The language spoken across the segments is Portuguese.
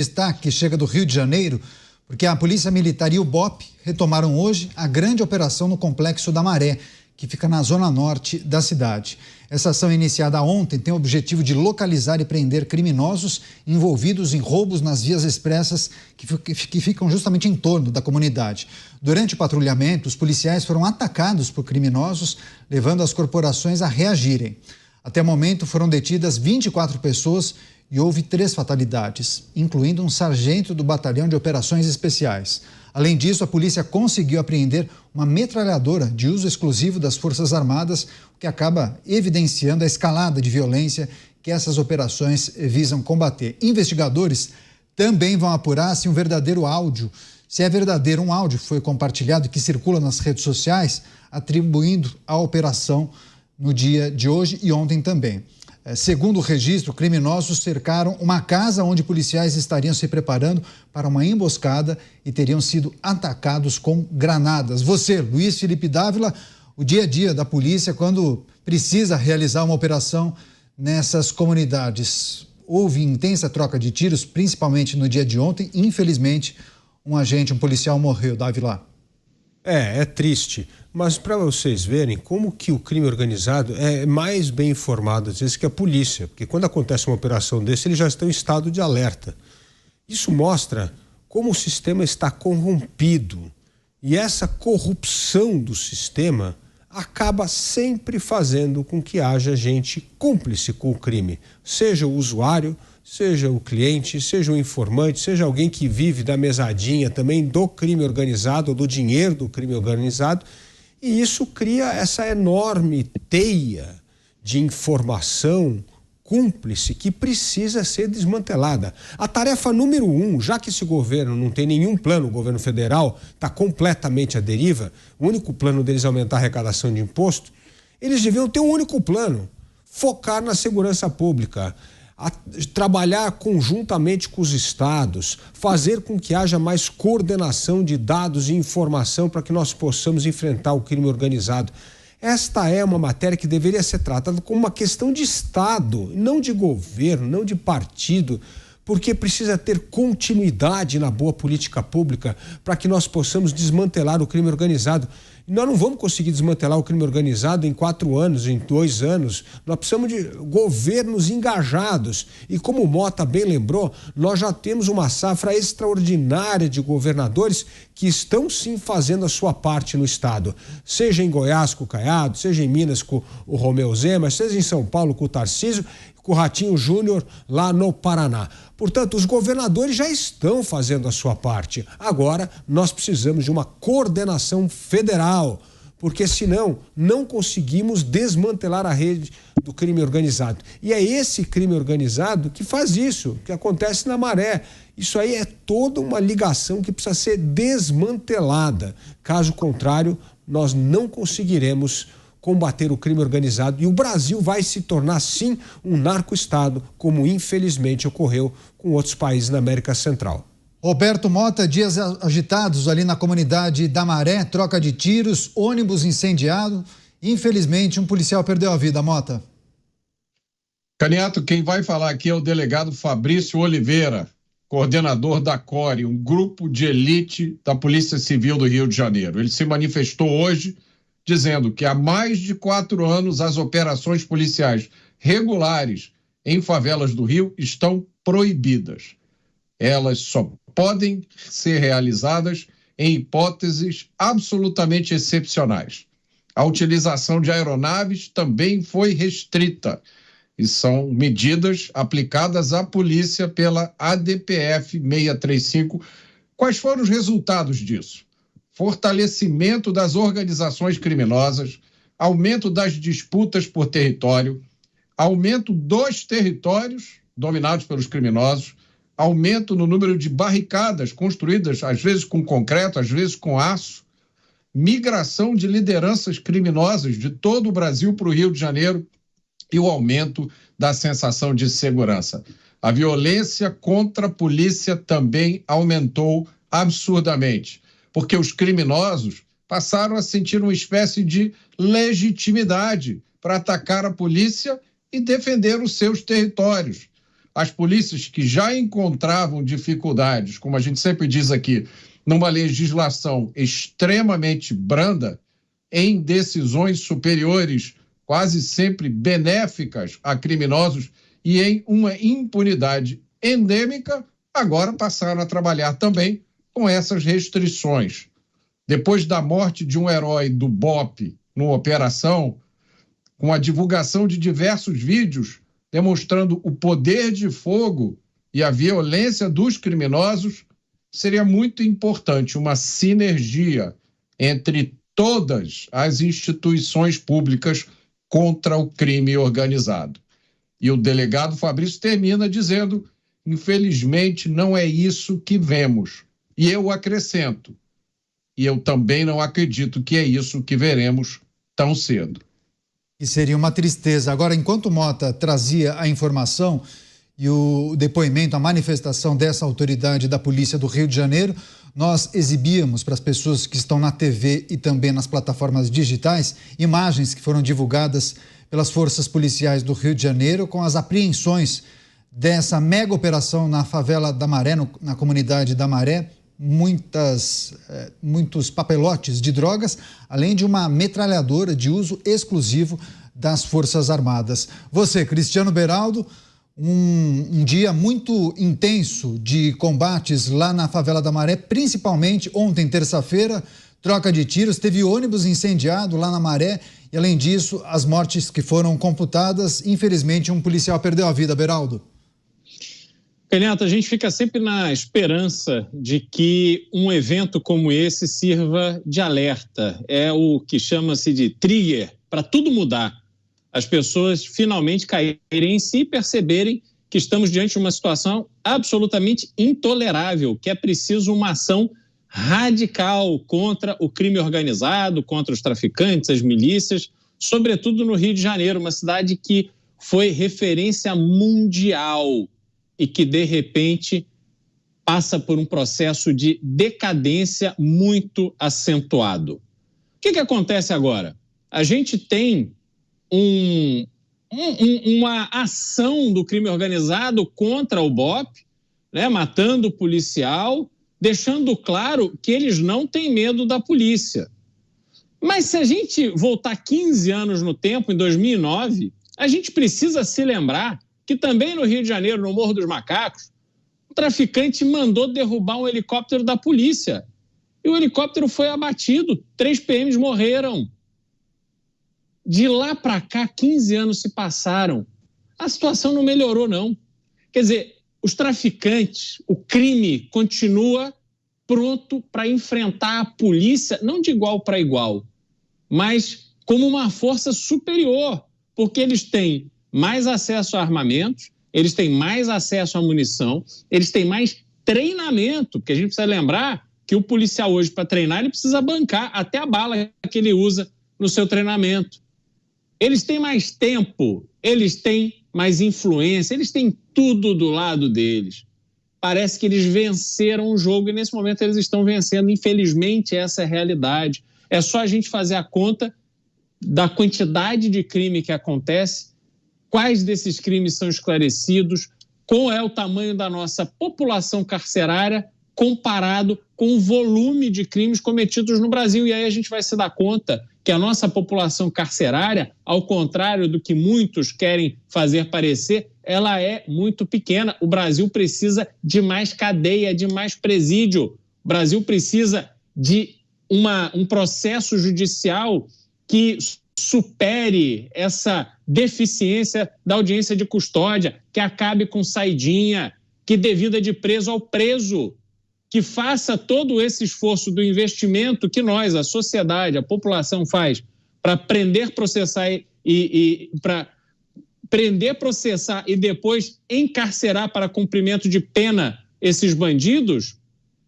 Destaque chega do Rio de Janeiro, porque a Polícia Militar e o BOPE retomaram hoje a grande operação no Complexo da Maré, que fica na zona norte da cidade. Essa ação iniciada ontem tem o objetivo de localizar e prender criminosos envolvidos em roubos nas vias expressas que ficam justamente em torno da comunidade. Durante o patrulhamento, os policiais foram atacados por criminosos, levando as corporações a reagirem. Até o momento foram detidas 24 pessoas e houve 3 fatalidades, incluindo um sargento do Batalhão de Operações Especiais. Além disso, a polícia conseguiu apreender uma metralhadora de uso exclusivo das Forças Armadas, o que acaba evidenciando a escalada de violência que essas operações visam combater. Investigadores também vão apurar se é verdadeiro um áudio que foi compartilhado e que circula nas redes sociais, atribuindo a operação no dia de hoje e ontem também. Segundo o registro, criminosos cercaram uma casa onde policiais estariam se preparando para uma emboscada e teriam sido atacados com granadas. Você, Luiz Felipe Dávila, o dia a dia da polícia quando precisa realizar uma operação nessas comunidades. Houve intensa troca de tiros, principalmente no dia de ontem. Infelizmente, um policial morreu, Dávila. É triste, mas para vocês verem como que o crime organizado é mais bem informado às vezes que a polícia, porque quando acontece uma operação desse, eles já estão em estado de alerta. Isso mostra como o sistema está corrompido e essa corrupção do sistema acaba sempre fazendo com que haja gente cúmplice com o crime, seja o usuário, seja o cliente, seja o informante, seja alguém que vive da mesadinha também do crime organizado, do dinheiro do crime organizado, e isso cria essa enorme teia de informação cúmplice que precisa ser desmantelada. A tarefa número 1, já que esse governo não tem nenhum plano, o governo federal está completamente à deriva, o único plano deles é aumentar a arrecadação de imposto, eles deviam ter um único plano, focar na segurança pública, trabalhar conjuntamente com os estados, fazer com que haja mais coordenação de dados e informação para que nós possamos enfrentar o crime organizado. Esta é uma matéria que deveria ser tratada como uma questão de Estado, não de governo, não de partido, porque precisa ter continuidade na boa política pública para que nós possamos desmantelar o crime organizado. Nós não vamos conseguir desmantelar o crime organizado em 4 anos, em 2 anos. Nós precisamos de governos engajados. E como o Mota bem lembrou, nós já temos uma safra extraordinária de governadores que estão sim fazendo a sua parte no estado. Seja em Goiás com o Caiado, seja em Minas com o Romeu Zema, seja em São Paulo com o Tarcísio, com o Ratinho Júnior lá no Paraná. Portanto, os governadores já estão fazendo a sua parte. Agora, nós precisamos de uma coordenação federal, porque senão não conseguimos desmantelar a rede do crime organizado. E é esse crime organizado que faz isso, que acontece na Maré. Isso aí é toda uma ligação que precisa ser desmantelada. Caso contrário, nós não conseguiremos combater o crime organizado e o Brasil vai se tornar, sim, um narco-estado, como infelizmente ocorreu com outros países na América Central. Roberto Mota, dias agitados ali na comunidade da Maré, troca de tiros, ônibus incendiado. Infelizmente, um policial perdeu a vida, Mota. Caniato, quem vai falar aqui é o delegado Fabrício Oliveira, coordenador da CORE, um grupo de elite da Polícia Civil do Rio de Janeiro. Ele se manifestou hoje dizendo que há mais de 4 anos as operações policiais regulares em favelas do Rio estão proibidas. Elas só podem ser realizadas em hipóteses absolutamente excepcionais. A utilização de aeronaves também foi restrita e são medidas aplicadas à polícia pela ADPF 635. Quais foram os resultados disso? Fortalecimento das organizações criminosas, aumento das disputas por território, aumento dos territórios dominados pelos criminosos, aumento no número de barricadas construídas, às vezes com concreto, às vezes com aço, migração de lideranças criminosas de todo o Brasil para o Rio de Janeiro e o aumento da sensação de segurança. A violência contra a polícia também aumentou absurdamente, porque os criminosos passaram a sentir uma espécie de legitimidade para atacar a polícia e defender os seus territórios. as polícias que já encontravam dificuldades, como a gente sempre diz aqui, numa legislação extremamente branda, em decisões superiores, quase sempre benéficas a criminosos e em uma impunidade endêmica, agora passaram a trabalhar também com essas restrições. Depois da morte de um herói do BOPE numa operação, com a divulgação de diversos vídeos demonstrando o poder de fogo e a violência dos criminosos, seria muito importante uma sinergia entre todas as instituições públicas contra o crime organizado. E o delegado Fabrício termina dizendo: infelizmente não é isso que vemos. E eu acrescento, e eu também não acredito que é isso que veremos tão cedo. E seria uma tristeza. Agora, enquanto o Mota trazia a informação e o depoimento, a manifestação dessa autoridade da Polícia do Rio de Janeiro, nós exibíamos para as pessoas que estão na TV e também nas plataformas digitais imagens que foram divulgadas pelas forças policiais do Rio de Janeiro com as apreensões dessa mega operação na favela da Maré, na comunidade da Maré, muitos papelotes de drogas, além de uma metralhadora de uso exclusivo das Forças Armadas. Você, Cristiano Beraldo, um dia muito intenso de combates lá na favela da Maré, principalmente ontem, terça-feira, troca de tiros, teve ônibus incendiado lá na Maré e, além disso, as mortes que foram computadas, infelizmente, um policial perdeu a vida. Beraldo. Canhata, a gente fica sempre na esperança de que um evento como esse sirva de alerta. É o que chama-se de trigger para tudo mudar. As pessoas finalmente caírem em si e perceberem que estamos diante de uma situação absolutamente intolerável, que é preciso uma ação radical contra o crime organizado, contra os traficantes, as milícias, sobretudo no Rio de Janeiro, uma cidade que foi referência mundial e que, de repente, passa por um processo de decadência muito acentuado. O que acontece agora? A gente tem uma ação do crime organizado contra o BOPE, né, matando o policial, deixando claro que eles não têm medo da polícia. Mas se a gente voltar 15 anos no tempo, em 2009, a gente precisa se lembrar que também no Rio de Janeiro, no Morro dos Macacos, o traficante mandou derrubar um helicóptero da polícia. E o helicóptero foi abatido, 3 PMs morreram. De lá para cá, 15 anos se passaram. A situação não melhorou, não. Quer dizer, os traficantes, o crime continua pronto para enfrentar a polícia, não de igual para igual, mas como uma força superior, porque eles têm mais acesso a armamentos, eles têm mais acesso à munição, eles têm mais treinamento, porque a gente precisa lembrar que o policial hoje, para treinar, ele precisa bancar até a bala que ele usa no seu treinamento. Eles têm mais tempo, eles têm mais influência, eles têm tudo do lado deles. Parece que eles venceram o jogo e nesse momento eles estão vencendo. Infelizmente, essa é a realidade. É só a gente fazer a conta da quantidade de crime que acontece, quais desses crimes são esclarecidos, qual é o tamanho da nossa população carcerária comparado com o volume de crimes cometidos no Brasil. E aí a gente vai se dar conta que a nossa população carcerária, ao contrário do que muitos querem fazer parecer, ela é muito pequena. O Brasil precisa de mais cadeia, de mais presídio. O Brasil precisa de um processo judicial que supere essa deficiência da audiência de custódia, que acabe com saidinha, que dê vida de preso ao preso, que faça todo esse esforço do investimento que nós, a sociedade, a população faz para prender, processar para prender, processar e depois encarcerar para cumprimento de pena esses bandidos,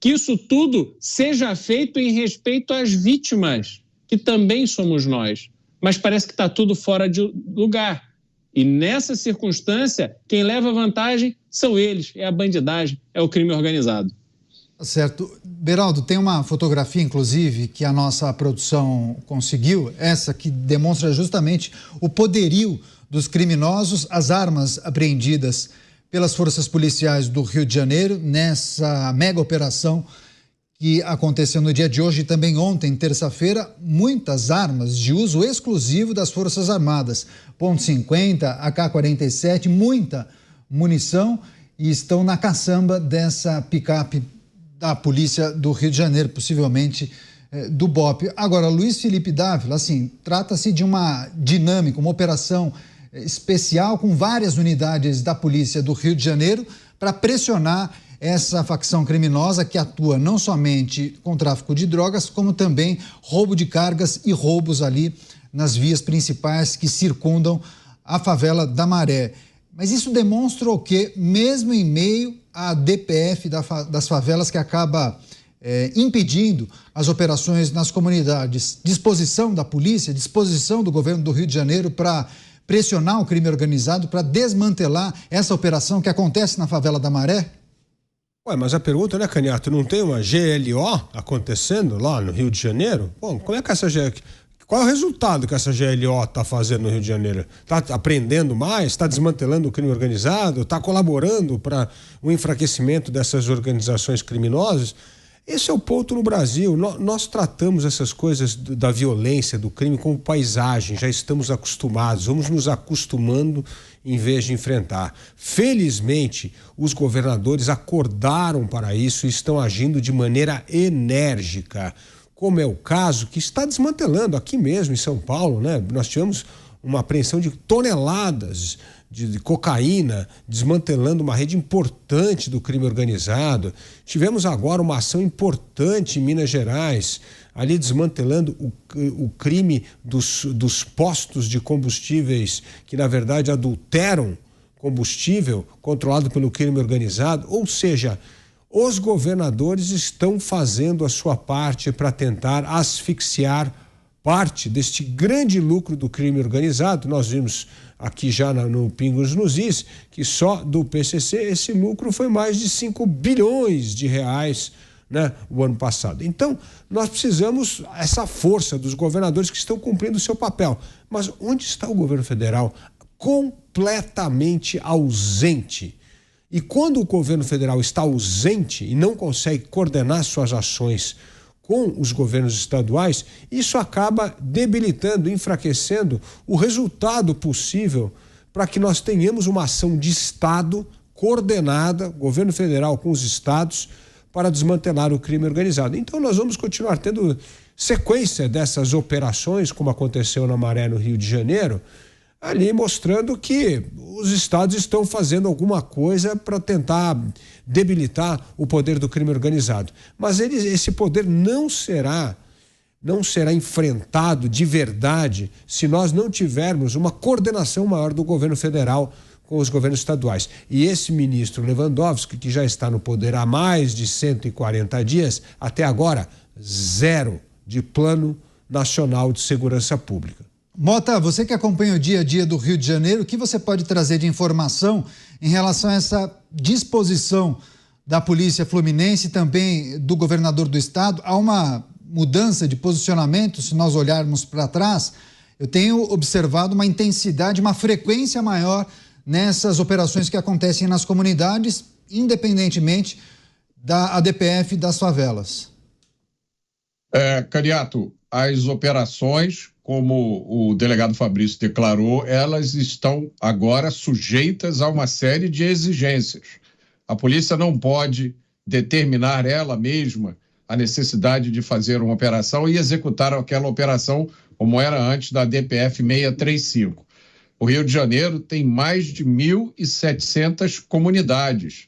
que isso tudo seja feito em respeito às vítimas, que também somos nós. Mas parece que está tudo fora de lugar. E nessa circunstância, quem leva vantagem são eles, é a bandidagem, é o crime organizado. Certo. Beraldo, tem uma fotografia, inclusive, que a nossa produção conseguiu, essa que demonstra justamente o poderio dos criminosos, as armas apreendidas pelas forças policiais do Rio de Janeiro nessa mega operação que aconteceu no dia de hoje e também ontem, terça-feira. Muitas armas de uso exclusivo das Forças Armadas, .50, AK-47, muita munição, e estão na caçamba dessa picape da polícia do Rio de Janeiro, possivelmente do BOPE. Agora, Luiz Felipe Dávila, assim, trata-se de uma dinâmica, uma operação especial com várias unidades da polícia do Rio de Janeiro para pressionar essa facção criminosa que atua não somente com tráfico de drogas, como também roubo de cargas e roubos ali nas vias principais que circundam a favela da Maré. Mas isso demonstra o quê? Mesmo em meio à DPF das favelas, que acaba impedindo as operações nas comunidades, disposição da polícia, disposição do governo do Rio de Janeiro para pressionar o crime organizado, para desmantelar essa operação que acontece na favela da Maré? Ué, mas a pergunta, né, Caniato, não tem uma GLO acontecendo lá no Rio de Janeiro? Bom, como é que qual é o resultado que essa GLO está fazendo no Rio de Janeiro? Está aprendendo mais? Está desmantelando o crime organizado? Está colaborando para o enfraquecimento dessas organizações criminosas? Esse é o ponto no Brasil. Nós tratamos essas coisas da violência, do crime, como paisagem. Já estamos acostumados, vamos nos acostumando em vez de enfrentar. Felizmente, os governadores acordaram para isso e estão agindo de maneira enérgica, como é o caso que está desmantelando aqui mesmo em São Paulo, né? Nós tivemos uma apreensão de toneladas de cocaína, desmantelando uma rede importante do crime organizado. Tivemos agora uma ação importante em Minas Gerais, ali desmantelando o crime dos postos de combustíveis que, na verdade, adulteram combustível, controlado pelo crime organizado. Ou seja, os governadores estão fazendo a sua parte para tentar asfixiar parte deste grande lucro do crime organizado. Nós vimos aqui já no Pingos nos Is que só do PCC esse lucro foi mais de 5 bilhões de reais, né, o ano passado. Então, nós precisamos essa força dos governadores que estão cumprindo o seu papel. Mas onde está o governo federal? Completamente ausente. E quando o governo federal está ausente e não consegue coordenar suas ações com os governos estaduais, isso acaba debilitando, enfraquecendo o resultado possível para que nós tenhamos uma ação de Estado coordenada, governo federal com os estados, para desmantelar o crime organizado. Então nós vamos continuar tendo sequência dessas operações, como aconteceu na Maré, no Rio de Janeiro, ali mostrando que os estados estão fazendo alguma coisa para tentar debilitar o poder do crime organizado. Mas esse poder não será enfrentado de verdade se nós não tivermos uma coordenação maior do governo federal com os governos estaduais. E esse ministro Lewandowski, que já está no poder há mais de 140 dias, até agora, zero de plano nacional de segurança pública. Mota, você que acompanha o dia a dia do Rio de Janeiro, o que você pode trazer de informação em relação a essa disposição da Polícia Fluminense e também do governador do estado? Há uma mudança de posicionamento, se nós olharmos para trás. Eu tenho observado uma intensidade, uma frequência maior nessas operações que acontecem nas comunidades, independentemente da ADPF das favelas. Caniato, as operações, como o delegado Fabrício declarou, elas estão agora sujeitas a uma série de exigências. A polícia não pode determinar ela mesma a necessidade de fazer uma operação e executar aquela operação como era antes da DPF 635. O Rio de Janeiro tem mais de 1.700 comunidades,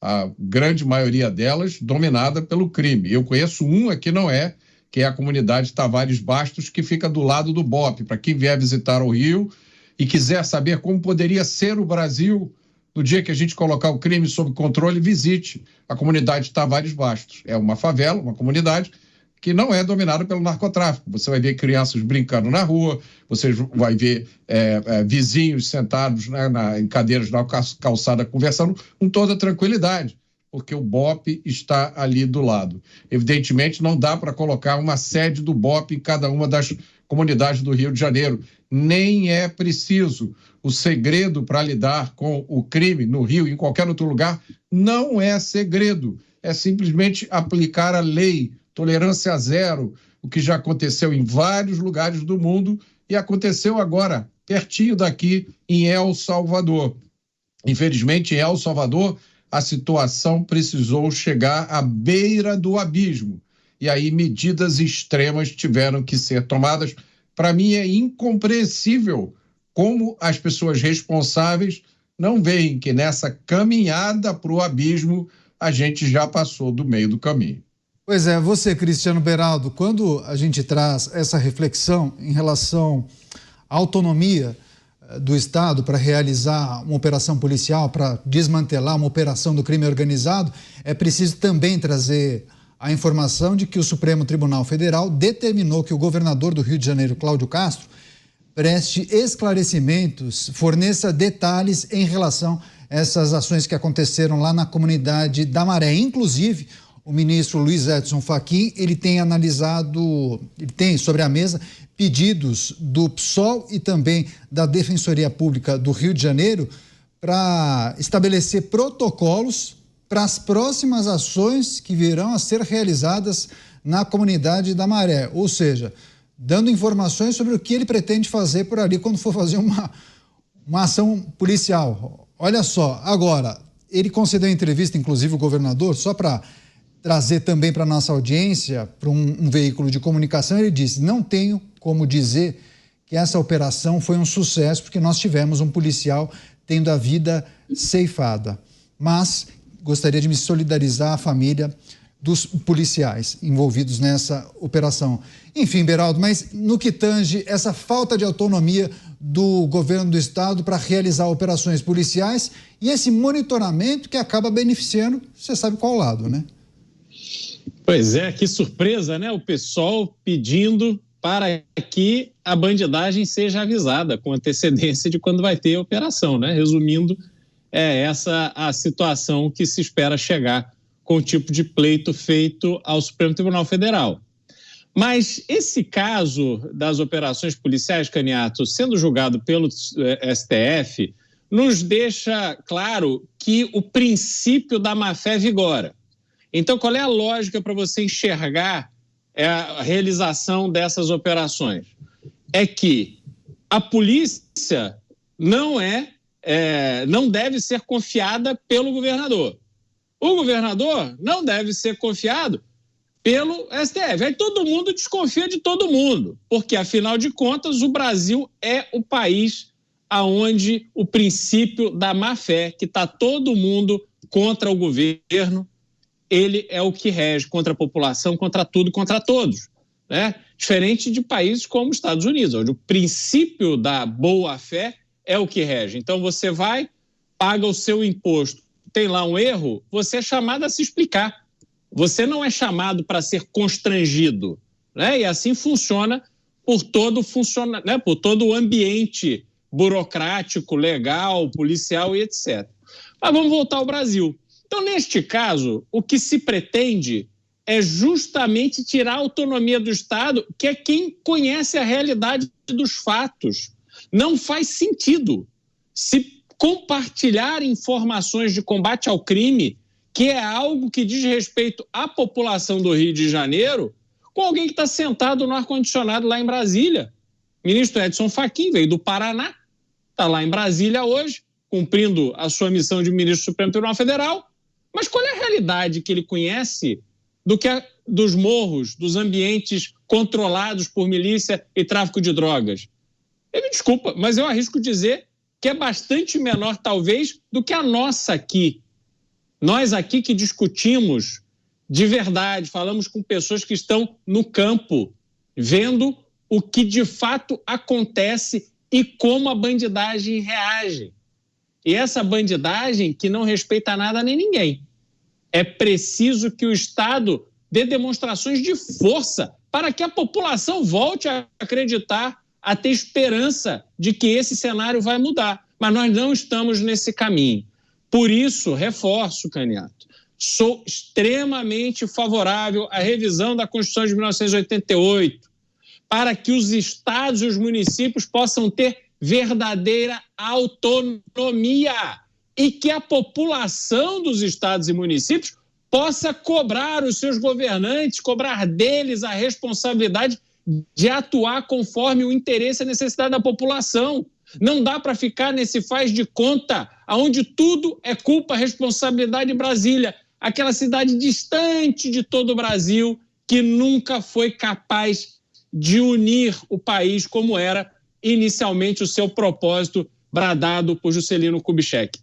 a grande maioria delas dominada pelo crime. Eu conheço uma que não é, que é a comunidade Tavares Bastos, que fica do lado do BOPE. Para quem vier visitar o Rio e quiser saber como poderia ser o Brasil no dia que a gente colocar o crime sob controle, visite a comunidade Tavares Bastos. É uma favela, uma comunidade que não é dominada pelo narcotráfico. Você vai ver crianças brincando na rua, você vai ver vizinhos sentados, né, em cadeiras na calçada conversando com toda tranquilidade, porque o BOPE está ali do lado. Evidentemente, não dá para colocar uma sede do BOPE em cada uma das comunidade do Rio de Janeiro. Nem é preciso. O segredo para lidar com o crime no Rio e em qualquer outro lugar não é segredo. É simplesmente aplicar a lei, tolerância zero, o que já aconteceu em vários lugares do mundo e aconteceu agora, pertinho daqui, em El Salvador. Infelizmente, em El Salvador, a situação precisou chegar à beira do abismo. E aí medidas extremas tiveram que ser tomadas. Para mim é incompreensível como as pessoas responsáveis não veem que nessa caminhada para o abismo a gente já passou do meio do caminho. Pois é, você, Cristiano Beraldo, quando a gente traz essa reflexão em relação à autonomia do Estado para realizar uma operação policial, para desmantelar uma operação do crime organizado, é preciso também trazer a informação de que o Supremo Tribunal Federal determinou que o governador do Rio de Janeiro, Cláudio Castro, preste esclarecimentos, forneça detalhes em relação a essas ações que aconteceram lá na comunidade da Maré. Inclusive, o ministro Luiz Edson Fachin, ele tem sobre a mesa pedidos do PSOL e também da Defensoria Pública do Rio de Janeiro para estabelecer protocolos para as próximas ações que virão a ser realizadas na comunidade da Maré, ou seja, dando informações sobre o que ele pretende fazer por ali quando for fazer uma ação policial. Olha só, agora, ele concedeu entrevista, inclusive o governador, só para trazer também para a nossa audiência, para um veículo de comunicação, ele disse: não tenho como dizer que essa operação foi um sucesso, porque nós tivemos um policial tendo a vida ceifada, mas gostaria de me solidarizar à família dos policiais envolvidos nessa operação. Enfim, Beraldo, mas no que tange essa falta de autonomia do governo do estado para realizar operações policiais e esse monitoramento que acaba beneficiando, você sabe qual lado, né? Pois é, que surpresa, né? O pessoal pedindo para que a bandidagem seja avisada com antecedência de quando vai ter a operação, né? Resumindo, é essa a situação que se espera chegar com o tipo de pleito feito ao Supremo Tribunal Federal. Mas esse caso das operações policiais, Caniato, sendo julgado pelo STF, nos deixa claro que o princípio da má-fé vigora. Então, qual é a lógica para você enxergar a realização dessas operações? É que a polícia não deve ser confiada pelo governador. O governador não deve ser confiado pelo STF. Aí todo mundo desconfia de todo mundo, porque, afinal de contas, o Brasil é o país onde o princípio da má-fé, que está todo mundo contra o governo, ele é o que rege contra a população, contra tudo, contra todos, né? Diferente de países como os Estados Unidos, onde o princípio da boa-fé é o que rege. Então, você vai, paga o seu imposto, tem lá um erro, você é chamado a se explicar. Você não é chamado para ser constrangido, né? E assim funciona por todo o ambiente burocrático, legal, policial e etc. Mas vamos voltar ao Brasil. Então, neste caso, o que se pretende é justamente tirar a autonomia do Estado, que é quem conhece a realidade dos fatos. Não faz sentido se compartilhar informações de combate ao crime, que é algo que diz respeito à população do Rio de Janeiro, com alguém que está sentado no ar-condicionado lá em Brasília. O ministro Edson Fachin veio do Paraná, está lá em Brasília hoje, cumprindo a sua missão de ministro do Supremo Tribunal Federal. Mas qual é a realidade que ele conhece dos morros, dos ambientes controlados por milícia e tráfico de drogas? Me desculpa, mas eu arrisco dizer que é bastante menor, talvez, do que a nossa aqui. Nós aqui que discutimos de verdade, falamos com pessoas que estão no campo, vendo o que de fato acontece e como a bandidagem reage. E essa bandidagem que não respeita nada nem ninguém. É preciso que o Estado dê demonstrações de força para que a população volte a acreditar, a ter esperança de que esse cenário vai mudar. Mas nós não estamos nesse caminho. Por isso, reforço, Caniato, sou extremamente favorável à revisão da Constituição de 1988, para que os estados e os municípios possam ter verdadeira autonomia e que a população dos estados e municípios possa cobrar os seus governantes, cobrar deles a responsabilidade de atuar conforme o interesse e a necessidade da população. Não dá para ficar nesse faz de conta, onde tudo é culpa, responsabilidade de Brasília, aquela cidade distante de todo o Brasil que nunca foi capaz de unir o país como era inicialmente o seu propósito bradado por Juscelino Kubitschek.